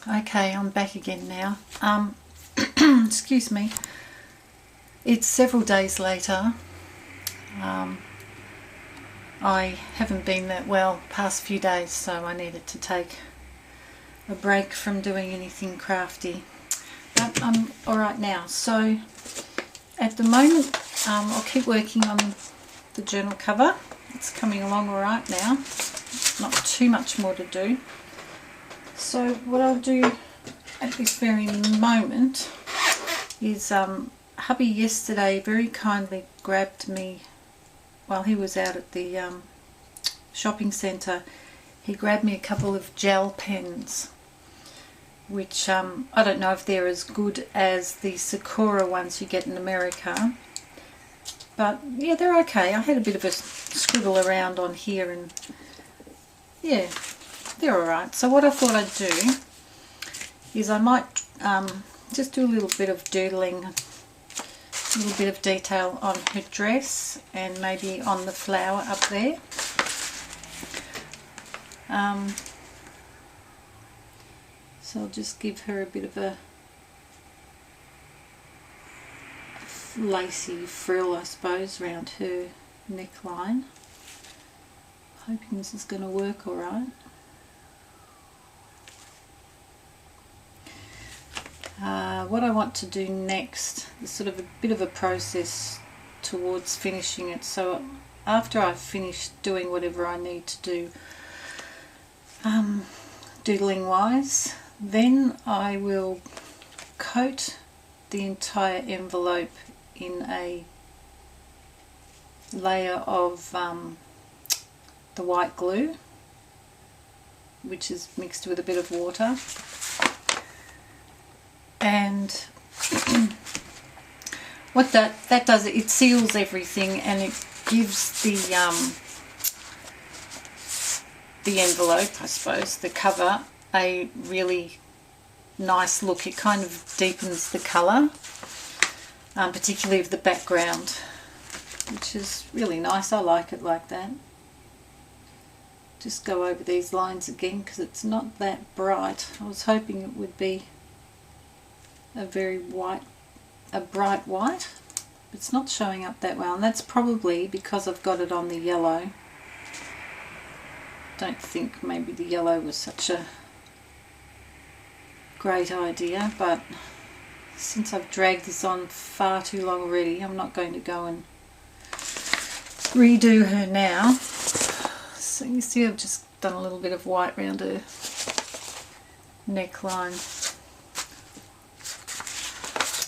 Okay, I'm back again now. Excuse me. It's several days later. I haven't been that well past few days, so I needed to take a break from doing anything crafty. But I'm alright now. So at the moment, I'll keep working on the journal cover. It's coming along alright now. Not too much more to do. So what I'll do at this very moment is hubby yesterday very kindly grabbed me while he was out at the shopping centre. He grabbed me a couple of gel pens, which I don't know if they're as good as the Sakura ones you get in America, but yeah, they're okay. I had a bit of a scribble around on here and yeah, they're alright. So what I thought I'd do is I might just do a little bit of doodling, a little bit of detail on her dress and maybe on the flower up there. So I'll just give her a bit of a lacy frill, I suppose, around her neckline. Hoping this is going to work alright. What I want to do next is sort of a bit of a process towards finishing it. So after I've finished doing whatever I need to do doodling wise, then I will coat the entire envelope in a layer of the white glue, which is mixed with a bit of water. And what that does, it seals everything and it gives the envelope, I suppose, the cover, a really nice look. It kind of deepens the colour, particularly of the background, which is really nice. I like it like that. Just go over these lines again because it's not that bright. I was hoping it would be a bright white. It's not showing up that well, and that's probably because I've got it on the yellow. Don't think maybe the yellow was such a great idea, but since I've dragged this on far too long already, I'm not going to go and redo her now. So you see I've just done a little bit of white around her neckline,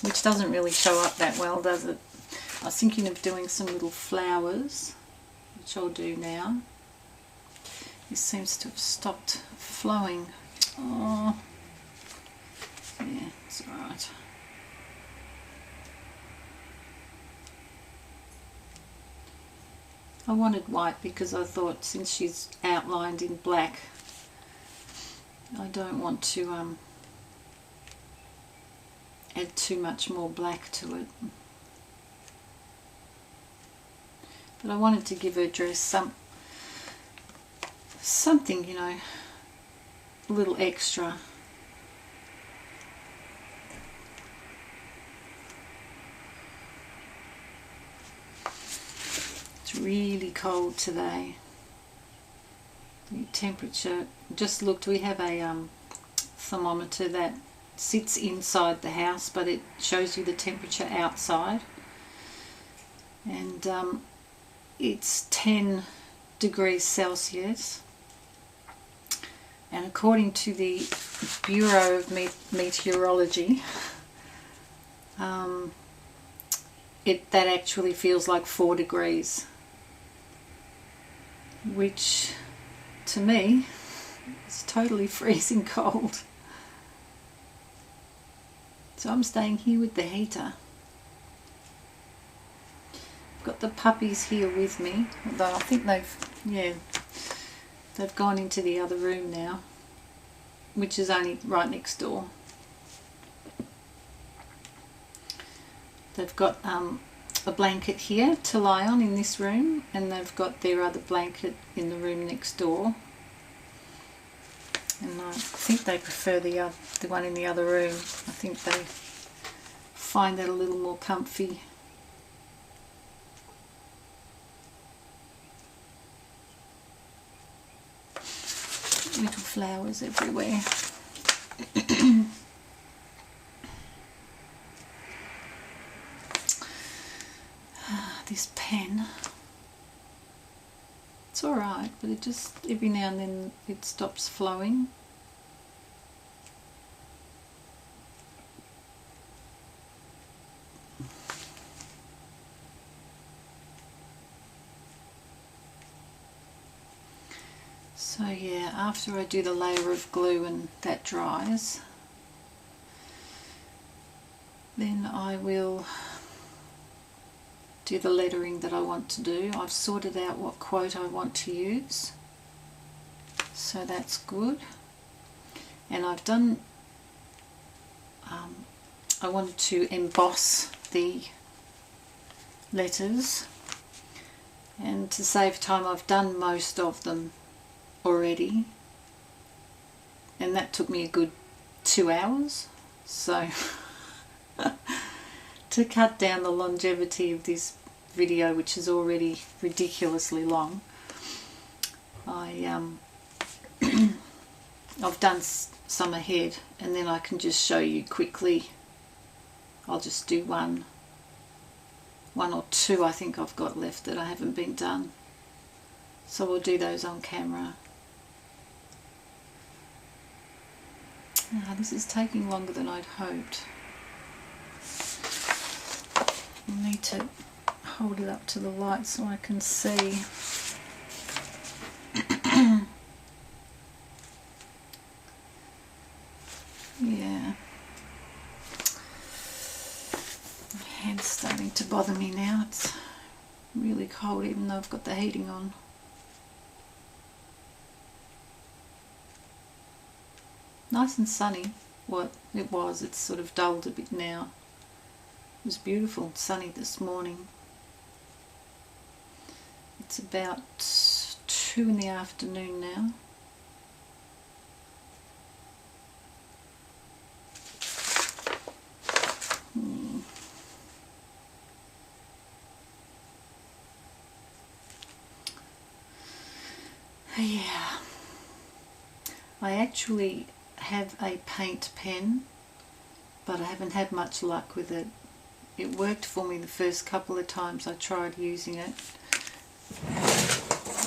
which doesn't really show up that well, does it? I was thinking of doing some little flowers, which I'll do now. This seems to have stopped flowing. Oh, yeah, it's alright. I wanted white because I thought since she's outlined in black, I don't want to add too much more black to it. But I wanted to give her dress something, you know, a little extra. It's really cold today. The temperature, just looked, we have a thermometer that sits inside the house, but it shows you the temperature outside, and it's 10 degrees Celsius, and according to the Bureau of Meteorology, that actually feels like 4 degrees, which to me is totally freezing cold. So I'm staying here with the heater. I've got the puppies here with me, although I think they've gone into the other room now, which is only right next door. They've got a blanket here to lie on in this room, and they've got their other blanket in the room next door. and I think they prefer the one in the other room. I think they find that a little more comfy. Little flowers everywhere. This pen, it's alright, but it just every now and then it stops flowing. So yeah, after I do the layer of glue and that dries, then I will do the lettering that I want to do. I've sorted out what quote I want to use, so that's good. And I've done, I wanted to emboss the letters, and to save time I've done most of them already, and that took me a good 2 hours. So to cut down the longevity of this video, which is already ridiculously long, I've done some ahead, and then I can just show you quickly. I'll just do one or two I think I've got left that I haven't been done, so we'll do those on camera. This is taking longer than I'd hoped. I need to hold it up to the light so I can see. Yeah. My hand's starting to bother me now. It's really cold even though I've got the heating on. Nice and sunny. What it was, it's sort of dulled a bit now. It was beautiful and sunny this morning. It's about 2 in the afternoon now. Yeah. I actually have a paint pen, but I haven't had much luck with it. It worked for me the first couple of times I tried using it. I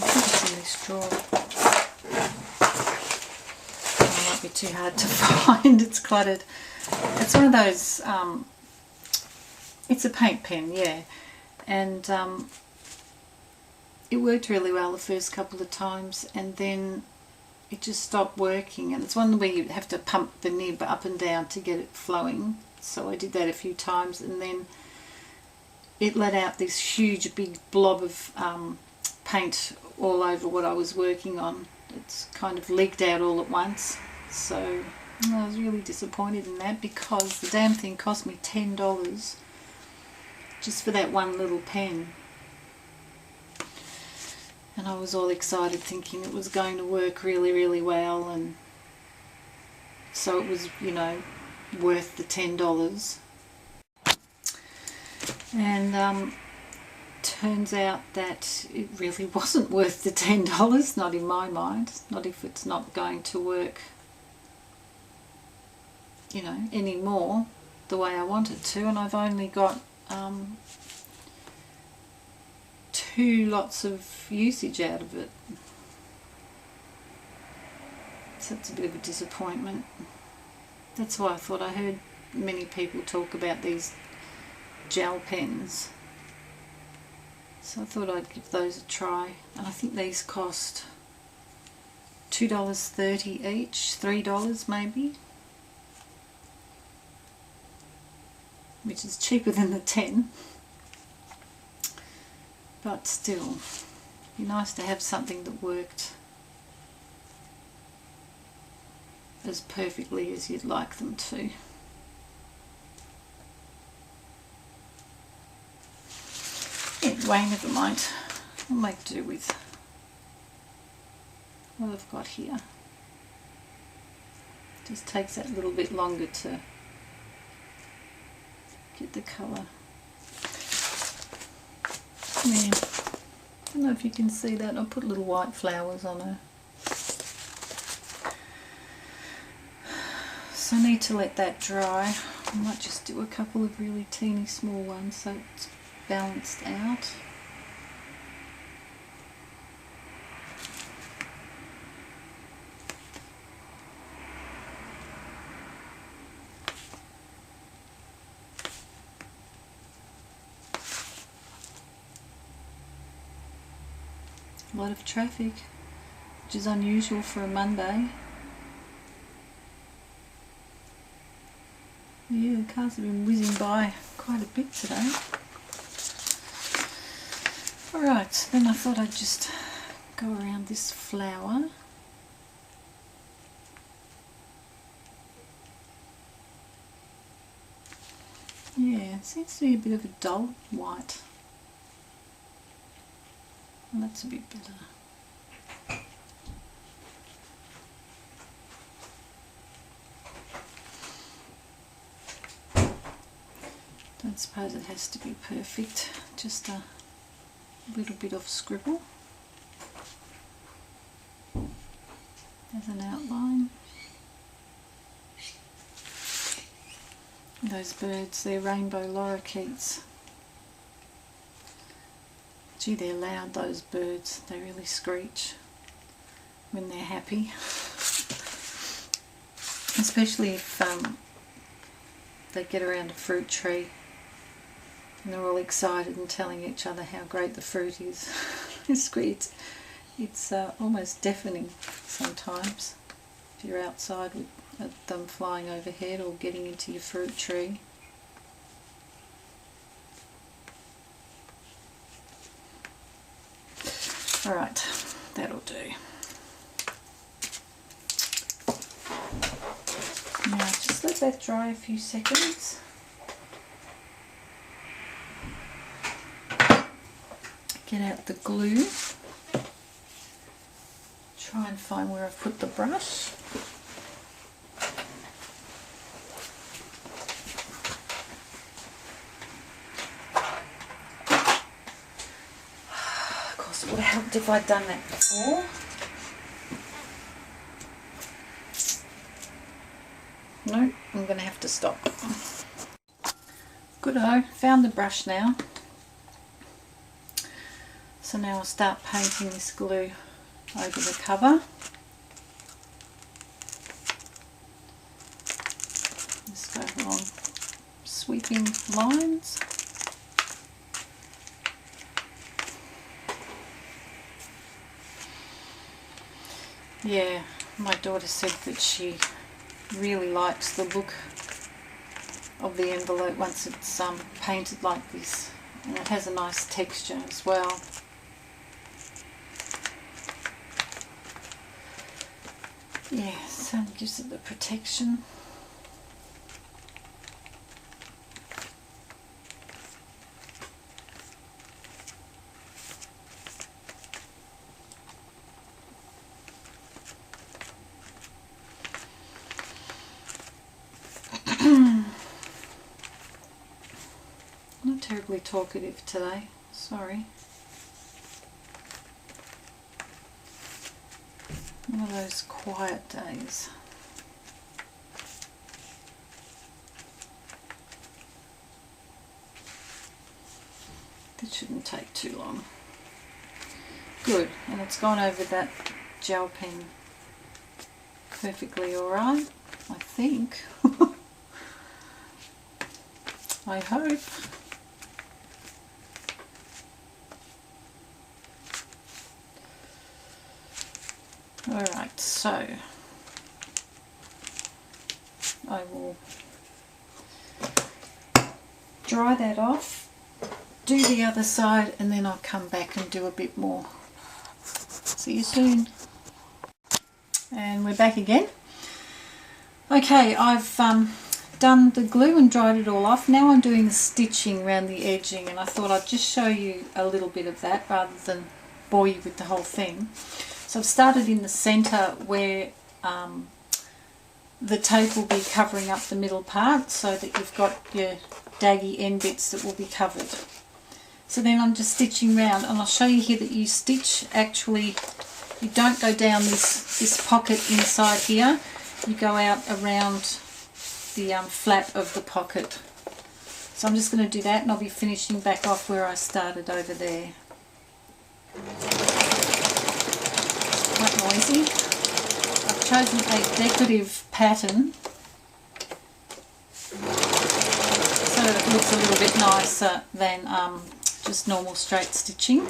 think it's in this drawer. It might be too hard to find, it's cluttered. It's one of those, it's a paint pen, yeah, and it worked really well the first couple of times, and then it just stopped working. And it's one where you have to pump the nib up and down to get it flowing, so I did that a few times, and then it let out this huge big blob of paint all over what I was working on. It's kind of leaked out all at once, so I was really disappointed in that, because the damn thing cost me $10 just for that one little pen. And I was all excited thinking it was going to work really, really well, and so it was, you know, worth the $10. And turns out that it really wasn't worth the $10, not in my mind, not if it's not going to work, you know, anymore the way I want it to. And I've only got 2 lots of usage out of it, so it's a bit of a disappointment. That's why I thought, I heard many people talk about these gel pens, so I thought I'd give those a try. And I think these cost $2.30 each, $3 maybe, which is cheaper than the 10. But still, it'd be nice to have something that worked as perfectly as you'd like them to. Anyway, never mind. I'll make do with what I've got here. Just takes that little bit longer to get the colour. Yeah, I don't know if you can see that. I put little white flowers on her. So I need to let that dry. I might just do a couple of really teeny small ones so it's balanced out. A lot of traffic, which is unusual for a Monday. Yeah, the cars have been whizzing by quite a bit today. Alright, then I thought I'd just go around this flower. Yeah, it seems to be a bit of a dull white. Well, that's a bit better. Don't suppose it has to be perfect, just a little bit of scribble as an outline. Those birds, they're rainbow lorikeets. Gee, they're loud, those birds. They really screech when they're happy. Especially if they get around a fruit tree and they're all excited and telling each other how great the fruit is. It's almost deafening sometimes if you're outside with them flying overhead or getting into your fruit tree. Alright, that'll do. Now just let that dry a few seconds. Get out the glue. Try and find where I've put the brush. Of course, it would have helped if I'd done that before. No, I'm going to have to stop. Good-o, found the brush now. So now I'll start painting this glue over the cover. Just go along sweeping lines. Yeah, my daughter said that she really likes the look of the envelope once it's painted like this, and it has a nice texture as well. Yeah, so it gives it the protection. Not terribly talkative today, sorry. One of those quiet days. That shouldn't take too long. Good, and it's gone over that gel pen perfectly alright, I think. I hope. Alright, so I will dry that off, do the other side, and then I'll come back and do a bit more. See you soon. And we're back again. Okay, I've done the glue and dried it all off. Now I'm doing the stitching around the edging, and I thought I'd just show you a little bit of that rather than bore you with the whole thing. So I've started in the centre where the tape will be covering up the middle part so that you've got your daggy end bits that will be covered. So then I'm just stitching round, and I'll show you here that you stitch actually, you don't go down this pocket inside here, you go out around the flap of the pocket. So I'm just going to do that, and I'll be finishing back off where I started over there. Quite noisy. I've chosen a decorative pattern so that it looks a little bit nicer than just normal straight stitching.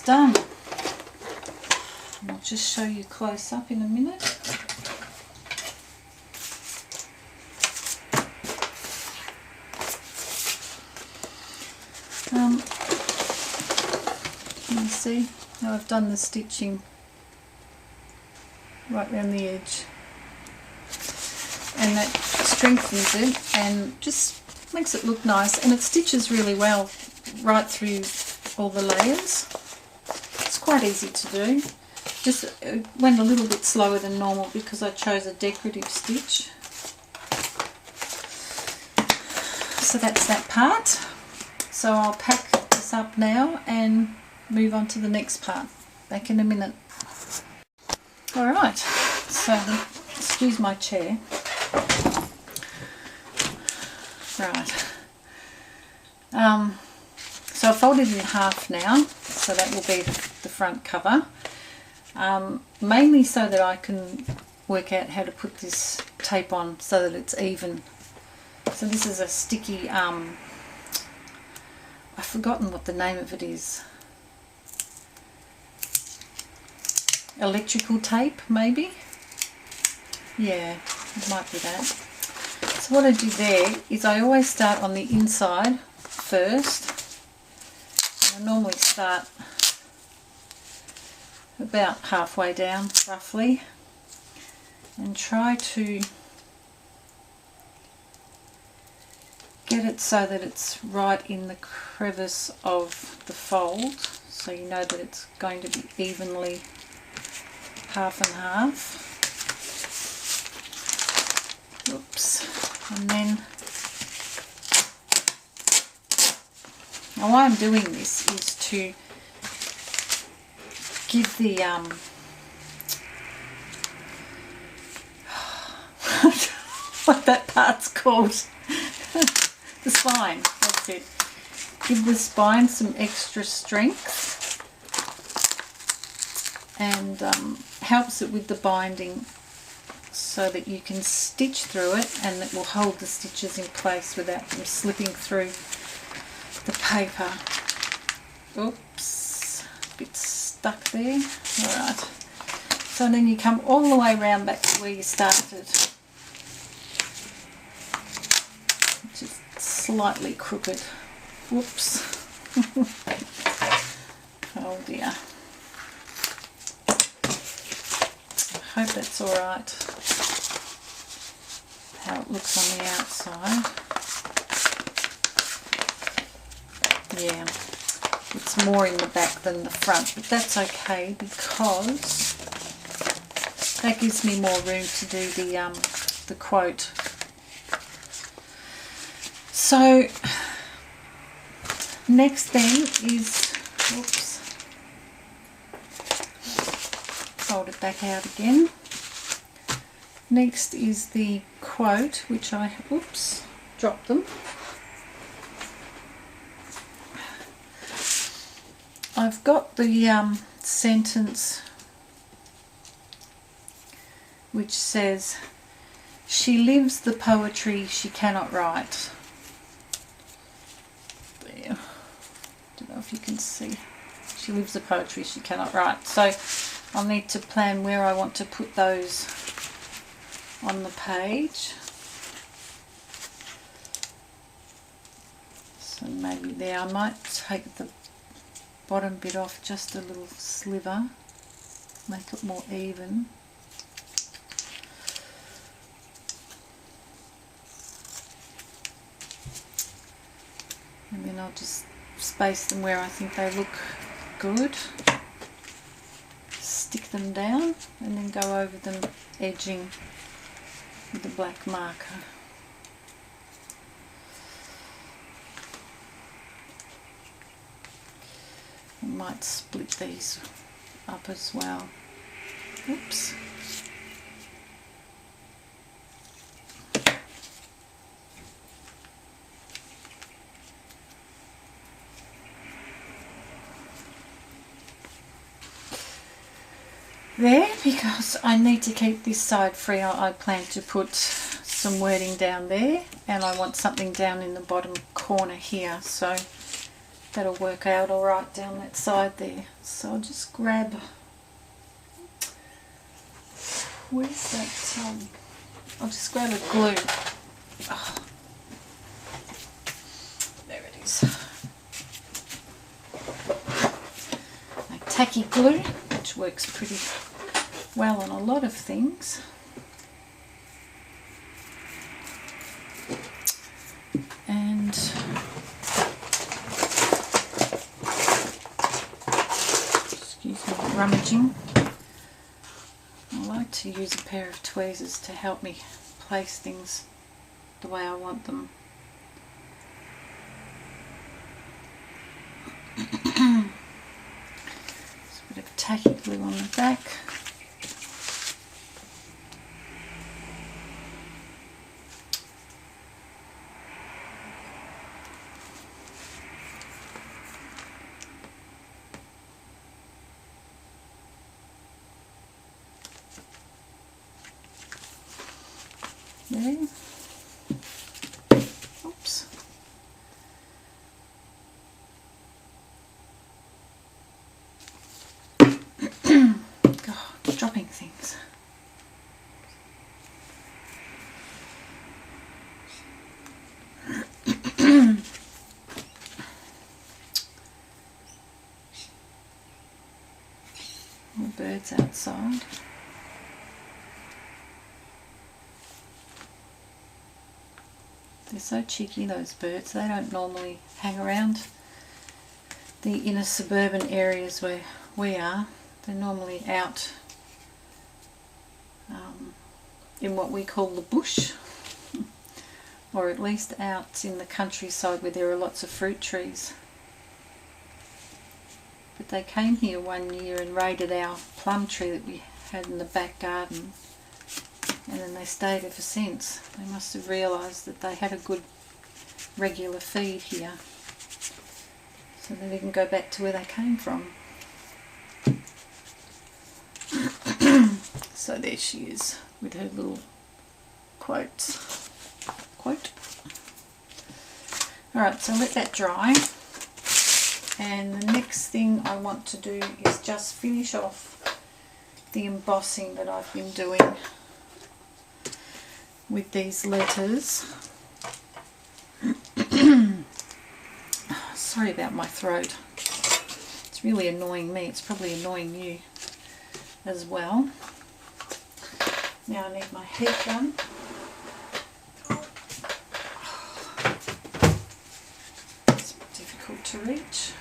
Done. And I'll just show you close up in a minute. Can you see how I've done the stitching right around the edge, and that strengthens it and just makes it look nice, and it stitches really well right through all the layers. Quite easy to do. Just went a little bit slower than normal because I chose a decorative stitch. So that's that part. So I'll pack this up now and move on to the next part. Back in a minute. Alright, so excuse my chair. Right. So I folded in half now, so that will be the front cover, mainly so that I can work out how to put this tape on so that it's even. So this is a sticky, I've forgotten what the name of it is, electrical tape maybe, yeah, it might be that. So what I do there is I always start on the inside first. I normally start about halfway down roughly and try to get it so that it's right in the crevice of the fold, so you know that it's going to be evenly half and half. Oops. And then now why I'm doing this is to give the what that part's called, the spine, that's it. Give the spine some extra strength and helps it with the binding so that you can stitch through it and it will hold the stitches in place without them slipping through the paper. Oops, a bit stuck there. Alright, so then you come all the way around back to where you started, which is slightly crooked. Whoops. Oh dear. I hope that's alright how it looks on the outside. Yeah, it's more in the back than the front, but that's okay because that gives me more room to do the quote. So next then is, oops, fold it back out again. Next is the quote, which I, oops, dropped them. I've got the sentence which says, "She lives the poetry she cannot write." There. Don't know if you can see. She lives the poetry she cannot write. So I'll need to plan where I want to put those on the page. So maybe there. I might take the bottom bit off just a little sliver, make it more even. And then I'll just space them where I think they look good. Stick them down and then go over them edging with the black marker. I might split these up as well. Oops. There, because I need to keep this side free, I plan to put some wording down there, and I want something down in the bottom corner here, so that'll work out alright down that side there. So I'll just grab, where's that, I'll just grab a glue. Oh, there it is. A tacky glue, which works pretty well on a lot of things. And excuse me, rummaging. I like to use a pair of tweezers to help me place things the way I want them. A bit of tacky glue on the back. There. Oops. God, dropping things. More birds outside. They're so cheeky, those birds. They don't normally hang around the inner suburban areas where we are. They're normally out in what we call the bush, or at least out in the countryside where there are lots of fruit trees. But they came here one year and raided our plum tree that we had in the back garden. And then they stayed ever since. They must have realised that they had a good regular feed here, so they didn't go back to where they came from. So there she is with her little quote. Alright, so let that dry. And the next thing I want to do is just finish off the embossing that I've been doing with these letters. Sorry about my throat. It's really annoying me. It's probably annoying you as well. Now I need my heat gun. It's difficult to reach.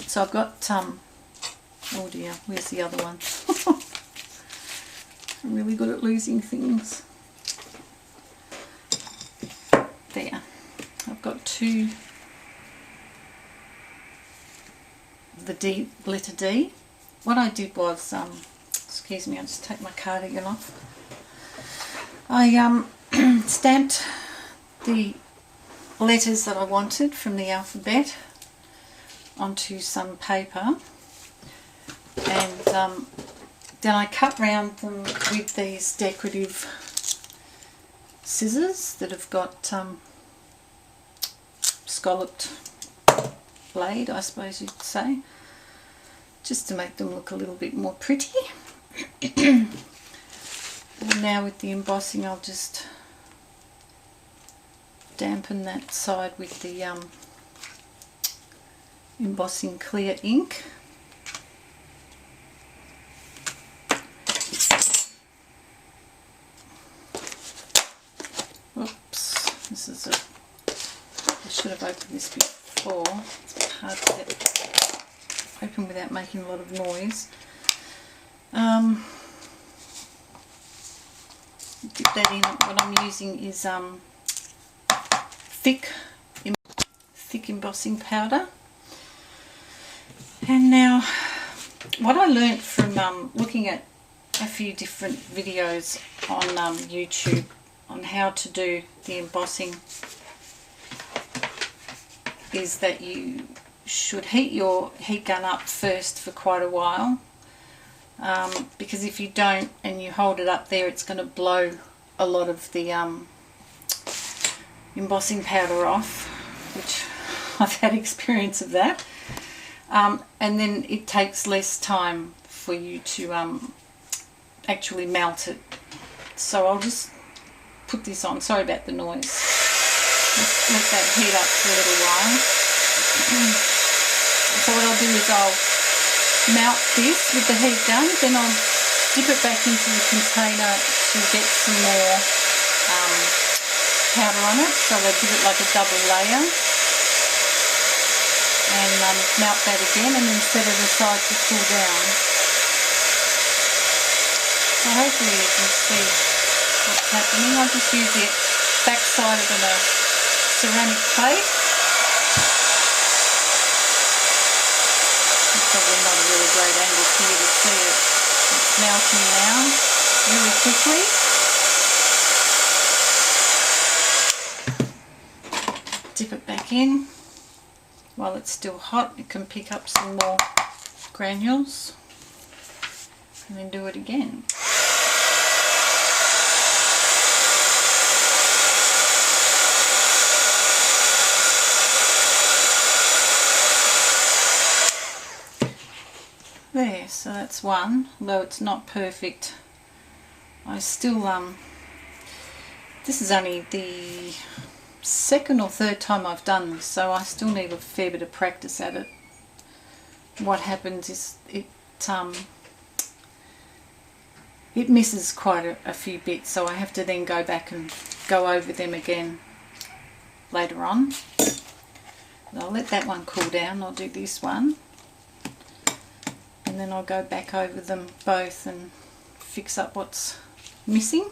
So I've got, oh dear, where's the other one? I'm really good at losing things. There. I've got two the letter D. What I did was, excuse me, I'll just take my cardigan off. I stamped the letters that I wanted from the alphabet onto some paper, and then I cut round them with these decorative scissors that have got scalloped blade, I suppose you'd say, just to make them look a little bit more pretty. And now with the embossing, I'll just dampen that side with the embossing clear ink. Oops, this is I should have opened this before. It's hard to get open without making a lot of noise. Dip that in. What I'm using is thick embossing powder. And now, what I learnt from looking at a few different videos on YouTube on how to do the embossing is that you should heat your heat gun up first for quite a while, because if you don't and you hold it up there, it's going to blow a lot of the embossing powder off, which I've had experience of that. And then it takes less time for you to actually melt it. So I'll just put this on. Sorry about the noise. Let's let that heat up for a little while. So what I'll do is I'll melt this with the heat gun, then I'll dip it back into the container to get some more powder on it. So I'll give it like a double layer. And melt that again, and then set it aside to cool down. So hopefully you can see what's happening. I'll just use the back side of a ceramic plate. It's probably not a really great angle for you to see it. It's melting now really quickly. Dip it back in. While it's still hot, it can pick up some more granules, and then do it again. There, so that's one. Although it's not perfect, I still this is only the second or third time I've done this, so I still need a fair bit of practice at it. What happens is it misses quite a few bits, so I have to then go back and go over them again later on. And I'll let that one cool down. I'll do this one, and then I'll go back over them both and fix up what's missing.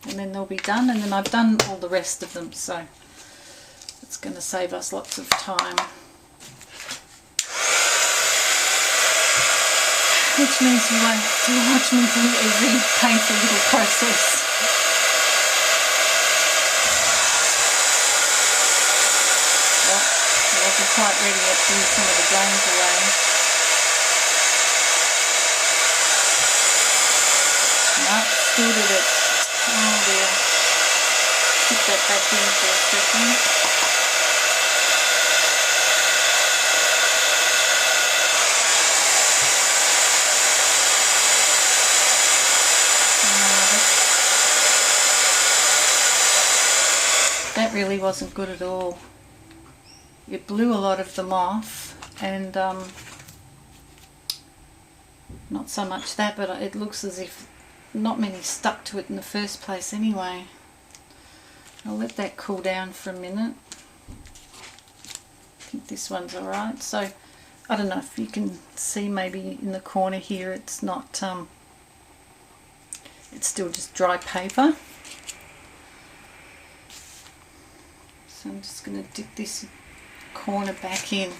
And then they'll be done, and then I've done all the rest of them, so it's going to save us lots of time. Which means you won't have to watch me do every painful little process. Well, I wasn't quite ready yet to use some of the grains away. No, still did it. Oh dear. Put that back in for a second. That really wasn't good at all. It blew a lot of them off, and not so much that, but it looks as if not many stuck to it in the first place anyway. I'll let that cool down for a minute. I think this one's alright. So I don't know if you can see, maybe in the corner here it's not, it's still just dry paper. So I'm just going to dip this corner back in.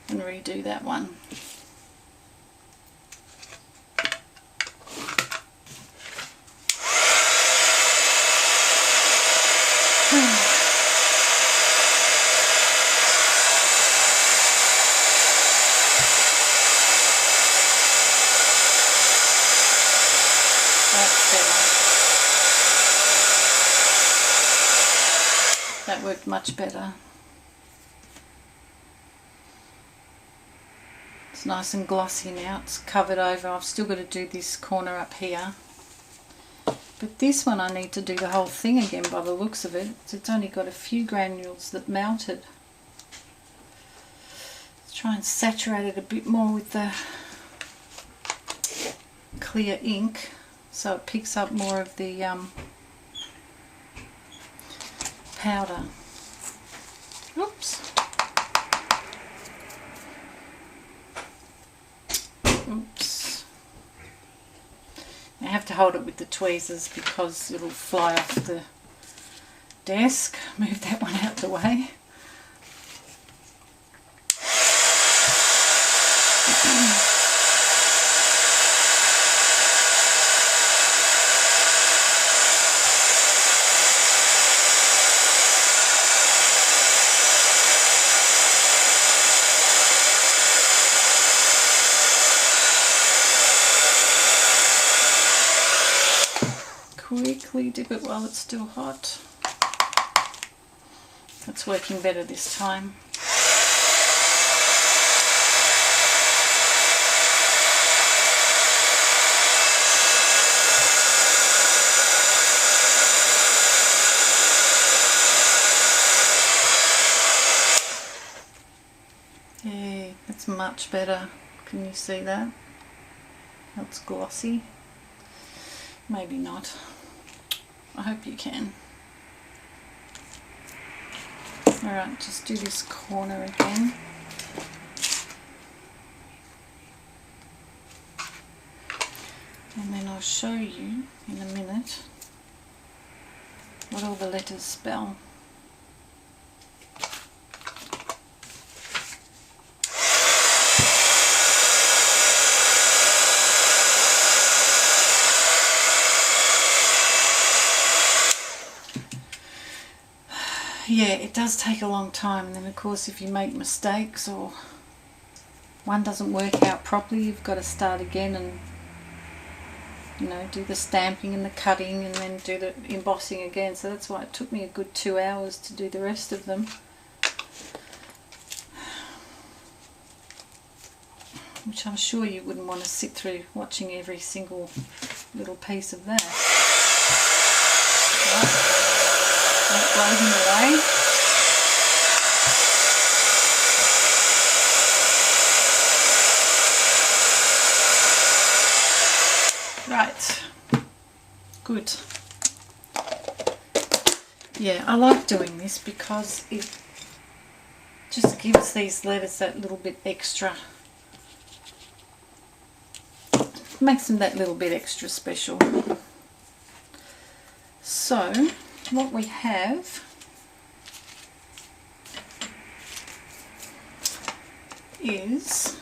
and redo that one. That worked much better. It's nice and glossy now. It's covered over. I've still got to do this corner up here. But this one I need to do the whole thing again by the looks of it. It's only got a few granules that melted. Let's try and saturate it a bit more with the clear ink so it picks up more of the powder. Oops. Oops. I have to hold it with the tweezers because it'll fly off the desk. Move that one out the way. Quickly dip it while it's still hot. It's working better this time. Yeah, that's much better. Can you see that? It's glossy. Maybe not. I hope you can. Alright, just do this corner again. And then I'll show you in a minute what all the letters spell. Yeah, it does take a long time, and then of course if you make mistakes or one doesn't work out properly, you've got to start again and, you know, do the stamping and the cutting and then do the embossing again. So that's why it took me a good 2 hours to do the rest of them, which I'm sure you wouldn't want to sit through watching every single little piece of that. Right. Don't blow him away. Right, good. Yeah, I like doing this because it just gives these letters that little bit extra, makes them that little bit extra special. So what we have is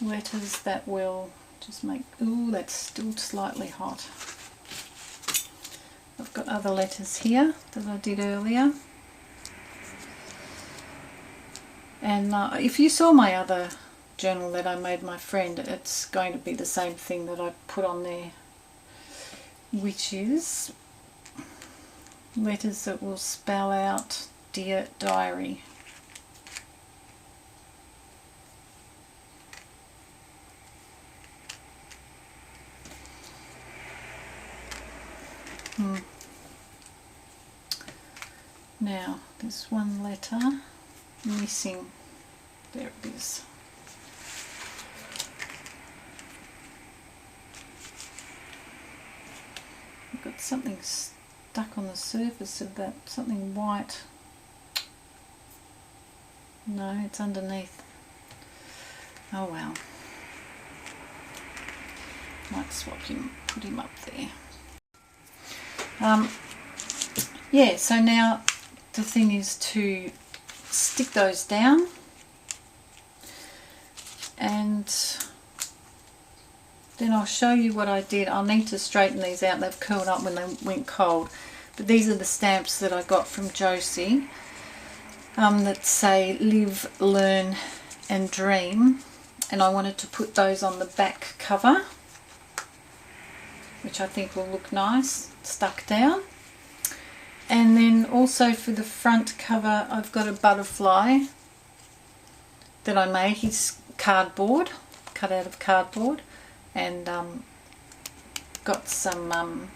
letters that will just make, ooh, that's still slightly hot. I've got other letters here that I did earlier, and if you saw my other journal that I made my friend, it's going to be the same thing that I put on there, which is letters that will spell out Dear Diary. Now there's one letter missing. There it is. I've got something stuck on the surface of that, something white. No, it's underneath. Oh well. Might swap him, put him up there. Yeah, so now the thing is to stick those down, and then I'll show you what I did. I'll need to straighten these out. They've curled up when they went cold. But these are the stamps that I got from Josie that say live, learn and dream. And I wanted to put those on the back cover, which I think will look nice stuck down. And then also for the front cover I've got a butterfly that I made. He's cardboard, cut out of cardboard, and got some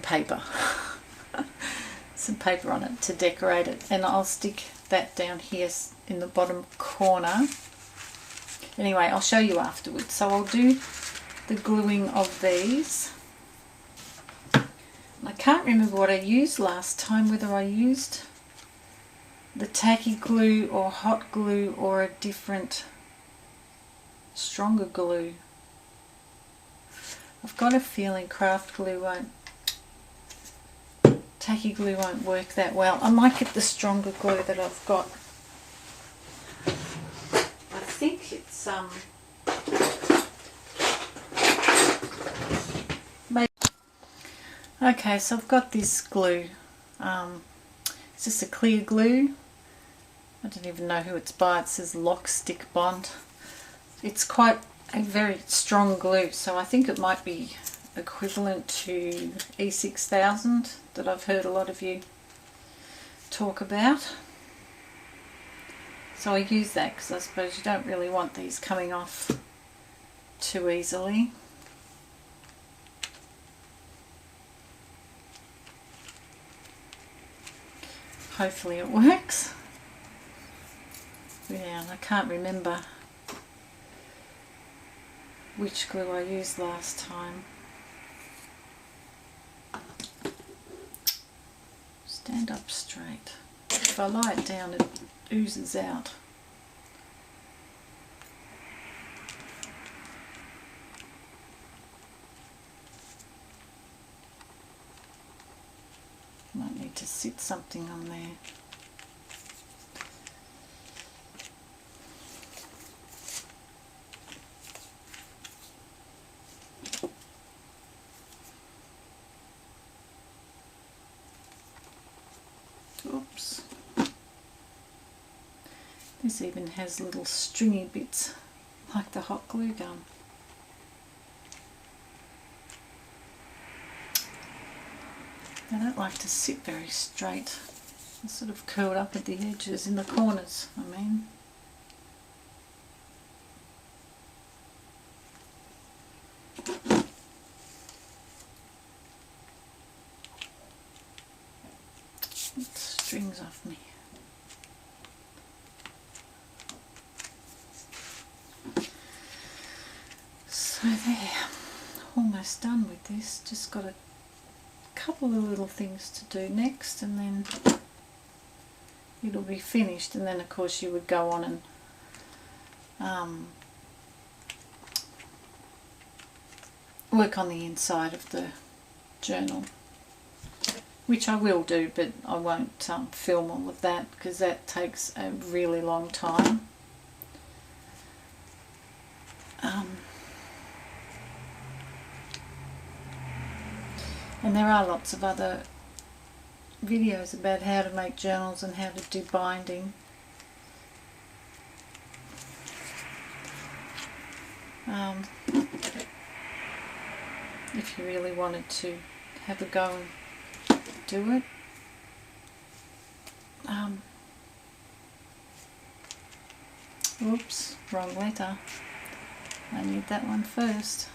paper some paper on it to decorate it, and I'll stick that down here in the bottom corner. Anyway, I'll show you afterwards. So I'll do the gluing of these. I can't remember what I used last time, whether I used the tacky glue or hot glue or a different stronger glue. I've got a feeling craft glue won't, tacky glue won't work that well. I might get the stronger glue that I've got. I think it's maybe. Okay, so I've got this glue. It's just a clear glue. I don't even know who it's by. It says Lock Stick Bond. It's quite a very strong glue, so I think it might be equivalent to E6000 that I've heard a lot of you talk about. So I use that because I suppose you don't really want these coming off too easily. Hopefully it works. Yeah, I can't remember which glue I used last time. Stand up straight. If I lie it down, it oozes out. Might need to sit something on there. Oops. This even has little stringy bits like the hot glue gun. I don't like to sit very straight. It's sort of curled up at the edges, in the corners, I mean. It strings off me. So there, almost done with this. Just got a couple of little things to do next, and then it'll be finished. And then of course you would go on and work on the inside of the journal, which I will do, but I won't film all of that because that takes a really long time. And there are lots of other videos about how to make journals and how to do binding. If you really wanted to have a go and do it. Oops, wrong letter. I need that one first.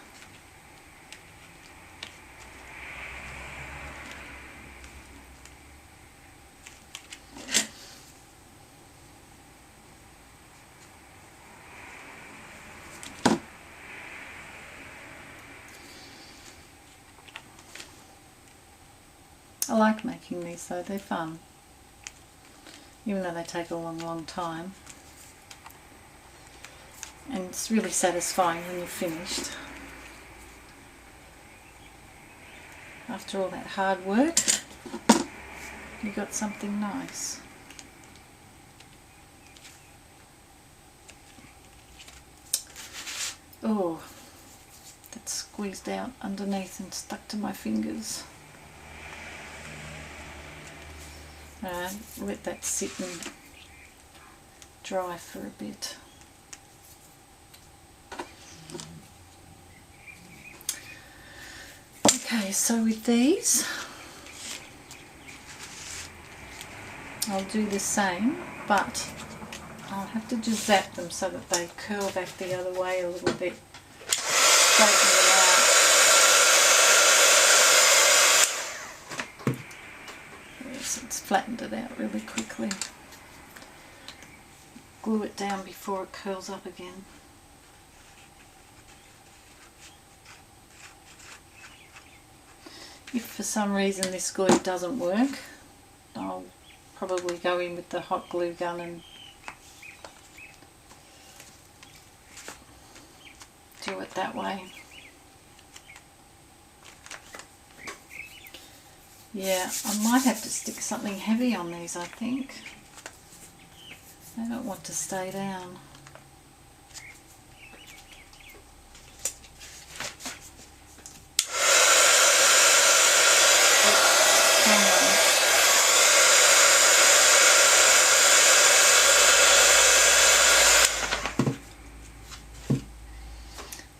I like making these though, they're fun. Even though they take a long time. And it's really satisfying when you're finished. After all that hard work, you got something nice. Oh, that's squeezed out underneath and stuck to my fingers. Let that sit and dry for a bit. Okay, so with these, I'll do the same, but I'll have to just zap them so that they curl back the other way a little bit. Straighten them out. Yes, it's flattened it out really quickly. Glue it down before it curls up again. If for some reason this glue doesn't work, I'll probably go in with the hot glue gun and do it that way. Yeah, I might have to stick something heavy on these, I think. They don't want to stay down.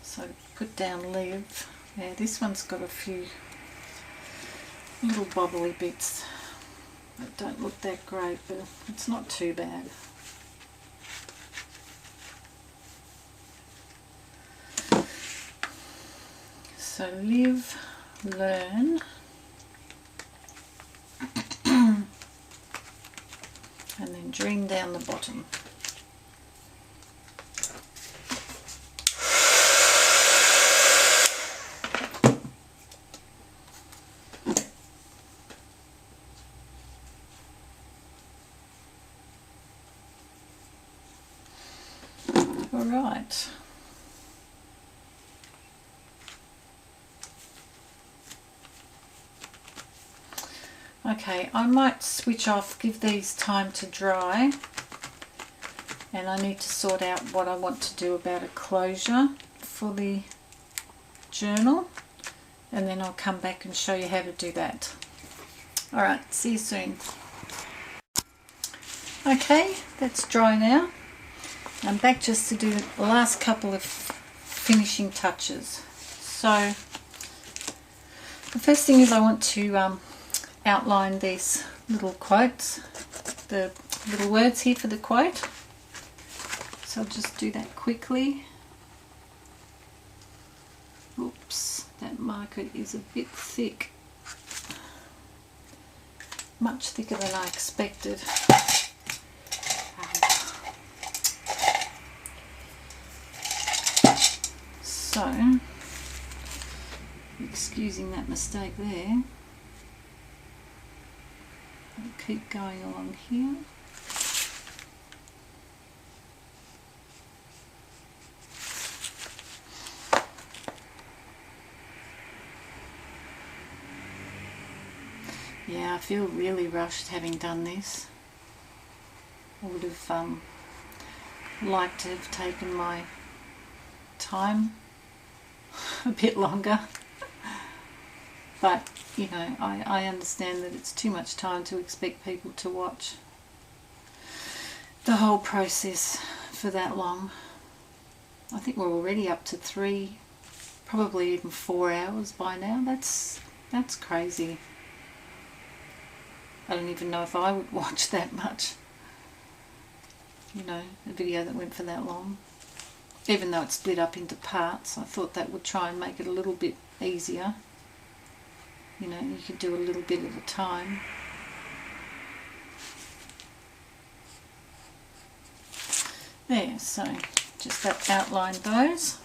So put down live. Yeah, this one's got a few little bobbly bits that don't look that great, but it's not too bad. So live, learn, and then dream down the bottom. All right. Okay, I might switch off, give these time to dry, and I need to sort out what I want to do about a closure for the journal, and then I'll come back and show you how to do that. Alright, see you soon. Okay, that's dry now. I'm back just to do the last couple of finishing touches. So the first thing is I want to outline these little quotes, the little words here for the quote. So I'll just do that quickly. Oops, that marker is a bit thick. Much thicker than I expected. So, excusing that mistake there, I'll keep going along here. Yeah, I feel really rushed having done this. I would have liked to have taken my time a bit longer, but you know, I understand that it's too much time to expect people to watch the whole process for that long. I think we're already up to 3, probably even 4 hours by now. That's crazy. I don't even know if I would watch that much, you know, a video that went for that long. Even though it's split up into parts, I thought that would try and make it a little bit easier. You know, you could do a little bit at a time. There, so just outlined those.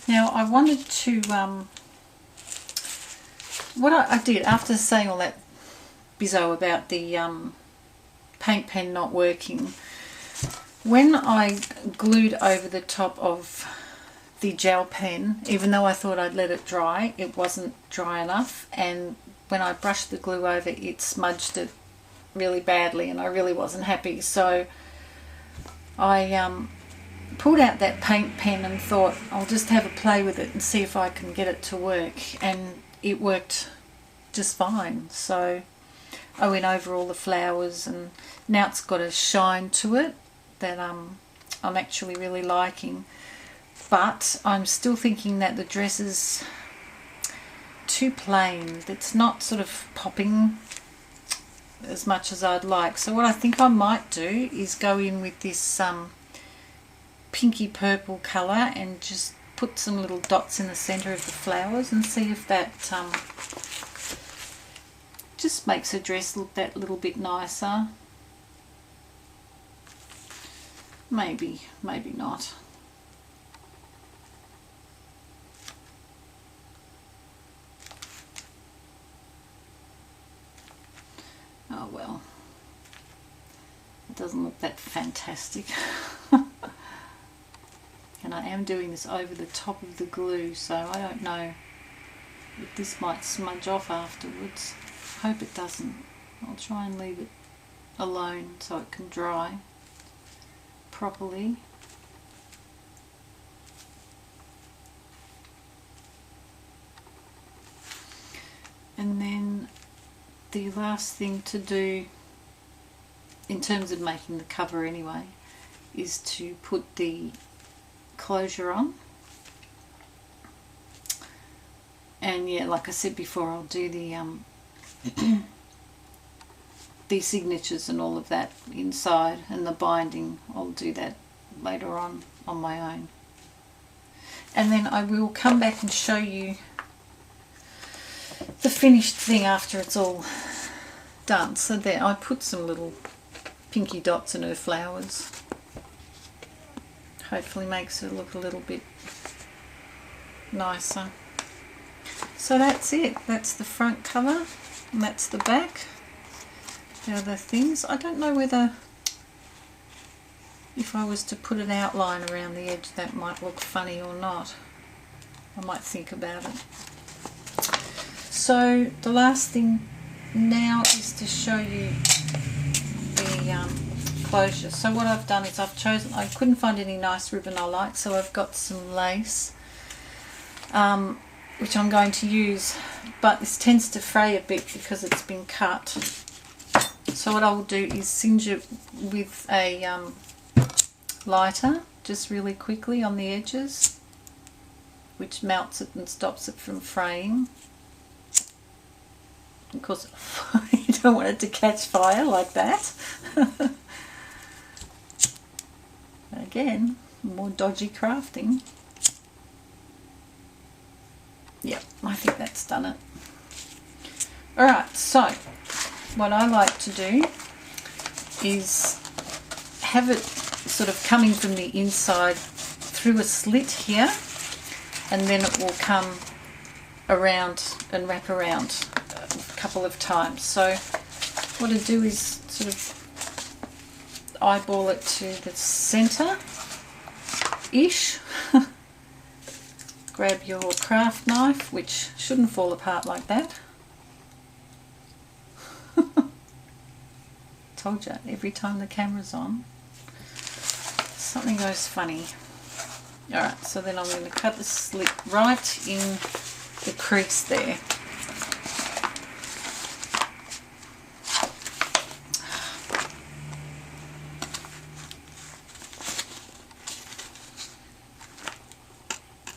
Now I wanted to, what I did after saying all that bizzo about the paint pen not working, when I glued over the top of the gel pen, even though I thought I'd let it dry, it wasn't dry enough, and when I brushed the glue over it smudged it really badly and I really wasn't happy. So I pulled out that paint pen and thought I'll just have a play with it and see if I can get it to work, and it worked just fine. So I went over all the flowers and now it's got a shine to it that I'm actually really liking. But I'm still thinking that the dress is too plain. It's not sort of popping as much as I'd like. So what I think I might do is go in with this pinky purple colour and just put some little dots in the centre of the flowers and see if that just makes the dress look that little bit nicer. Maybe, maybe not. Oh well, it doesn't look that fantastic. And I am doing this over the top of the glue, so I don't know if this might smudge off afterwards. I hope it doesn't. I'll try and leave it alone so it can dry properly. And then the last thing to do, in terms of making the cover anyway, is to put the closure on. And yeah, like I said before, I'll do the the signatures and all of that inside, and the binding I'll do that later on my own. And then I will come back and show you the finished thing after it's all done. So there, I put some little pinky dots in her flowers. Hopefully makes her look a little bit nicer. So that's it. That's the front cover and that's the back. The other things, I don't know whether, if I was to put an outline around the edge, that might look funny or not. I might think about it. So the last thing now is to show you the closure. So what I've done is I've chosen, I couldn't find any nice ribbon I like, so I've got some lace, which I'm going to use, but this tends to fray a bit because it's been cut. So what I will do is singe it with a lighter, just really quickly on the edges, which melts it and stops it from fraying. Of course, you don't want it to catch fire like that. Again, more dodgy crafting. Yep, I think that's done it. Alright, so what I like to do is have it sort of coming from the inside through a slit here, and then it will come around and wrap around a couple of times. So what I do is sort of eyeball it to the center ish. Grab your craft knife, which shouldn't fall apart like that. Told you, every time the camera's on something goes funny. Alright, so then I'm going to cut the slit right in the crease there.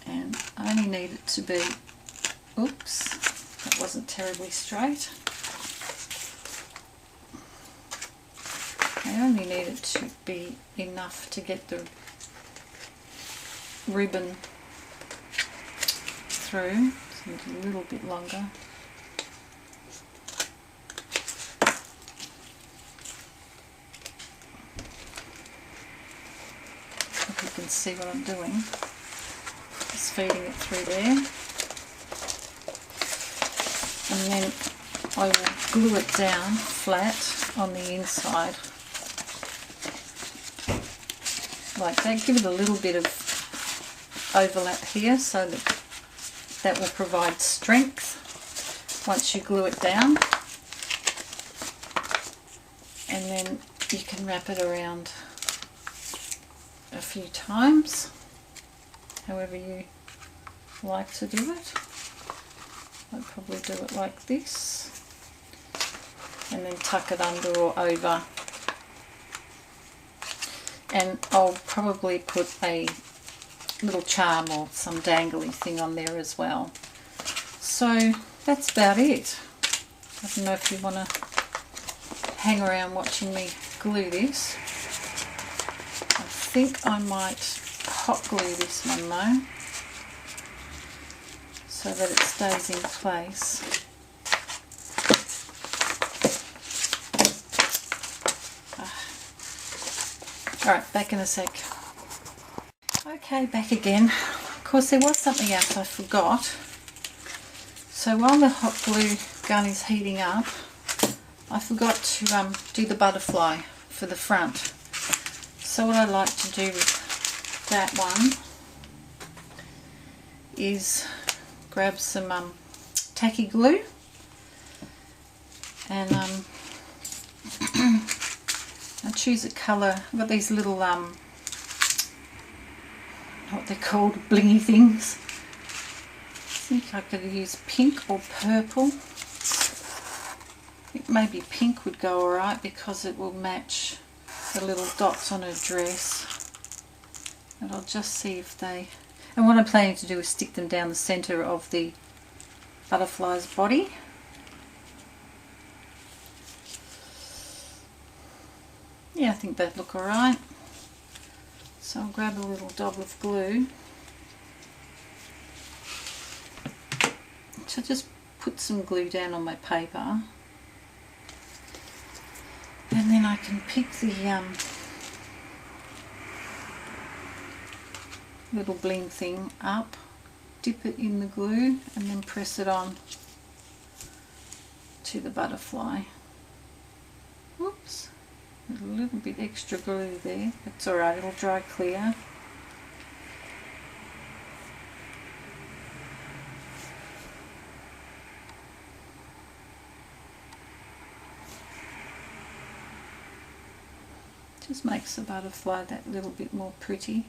And I only need it to be, oops, that wasn't terribly straight. I only need it to be enough to get the ribbon through, so it's a little bit longer. Hope you can see what I'm doing. Just feeding it through there. And then I will glue it down flat on the inside. Like that, give it a little bit of overlap here so that will provide strength once you glue it down. And then you can wrap it around a few times, however you like to do it. I'd probably do it like this, and then tuck it under or over. And I'll probably put a little charm or some dangly thing on there as well. So that's about it. I don't know if you want to hang around watching me glue this. I think I might hot glue this one though, so that it stays in place. Alright, back in a sec. Okay, back again. Of course, there was something else I forgot. So while the hot glue gun is heating up, I forgot to do the butterfly for the front. So what I like to do with that one is grab some tacky glue and I choose a colour. I've got these little what they're called, blingy things. I think I could use pink or purple. I think maybe pink would go alright because it will match the little dots on her dress. And I'll just see if they... And what I'm planning to do is stick them down the centre of the butterfly's body. Yeah, I think they'd look alright. So I'll grab a little dab of glue. So just put some glue down on my paper. And then I can pick the little bling thing up, dip it in the glue and then press it on to the butterfly. Whoops. A little bit extra glue there. It's alright, it'll dry clear. Just makes the butterfly that little bit more pretty.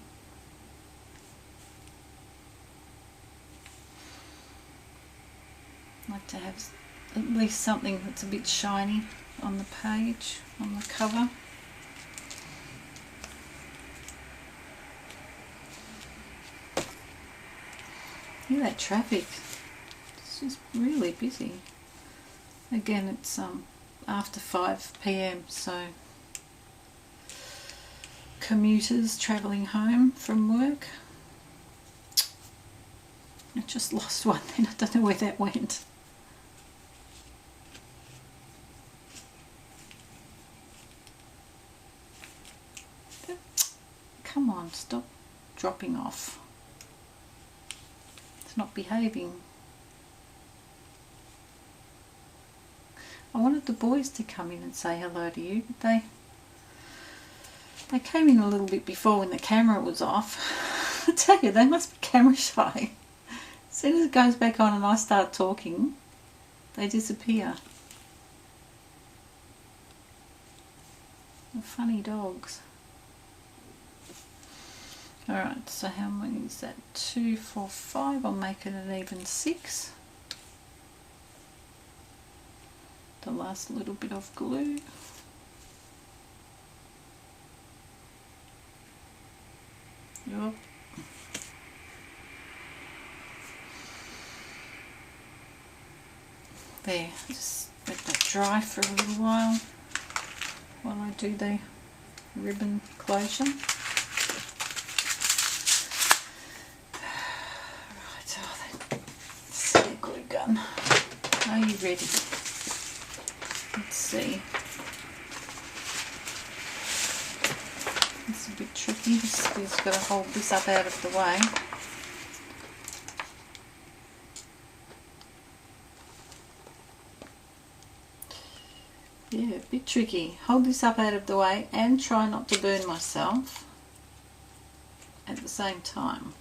I like to have at least something that's a bit shiny on the page, on the cover. Look at that traffic. It's just really busy. Again, it's after 5 PM, so commuters travelling home from work. I just lost one then, I don't know where that went. Come on, stop dropping off. It's not behaving. I wanted the boys to come in and say hello to you, but they came in a little bit before when the camera was off. I tell you, they must be camera shy. As soon as it goes back on and I start talking, they disappear. They're funny dogs. Alright, so how many is that? 2, 4, 5. I'll make it an even 6. The last little bit of glue. Yep. There, just let that dry for a little while I do the ribbon closure. Right, that's the glue gun. Are you ready? Let's see. It's a bit tricky. Just got to hold this up out of the way. Yeah, a bit tricky. Hold this up out of the way and try not to burn myself at the same time.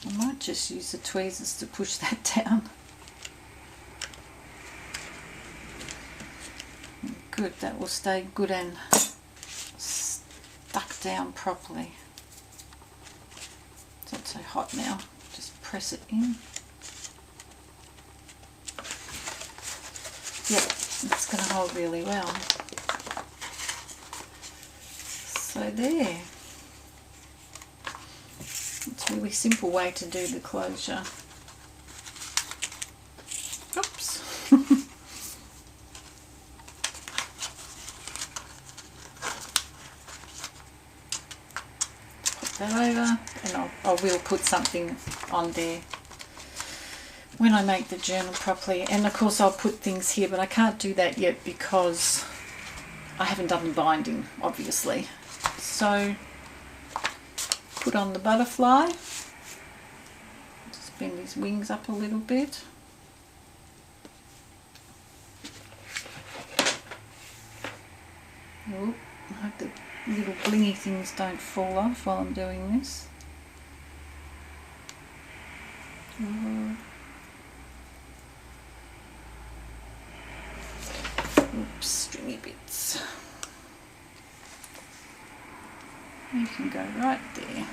I might just use the tweezers to push that down. Good, that will stay good and stuck down properly. It's not so hot now, just press it in. Yep, it's going to hold really well. So there. It's a really simple way to do the closure. Oops. Put that over, and I will put something on there when I make the journal properly. And of course I'll put things here, but I can't do that yet because I haven't done the binding, obviously. So put on the butterfly, just bend his wings up a little bit. Oh, I hope the little blingy things don't fall off while I'm doing this. Oops, stringy bits. You can go right there.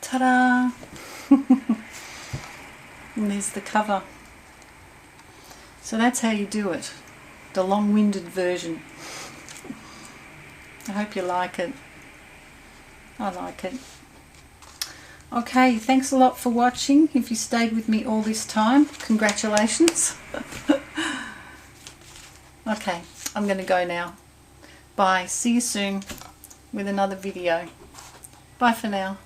Ta-da! And there's the cover. So that's how you do it. The long-winded version. I hope you like it. I like it. Okay, thanks a lot for watching. If you stayed with me all this time, congratulations. Okay, I'm going to go now. Bye. See you soon with another video. Bye for now.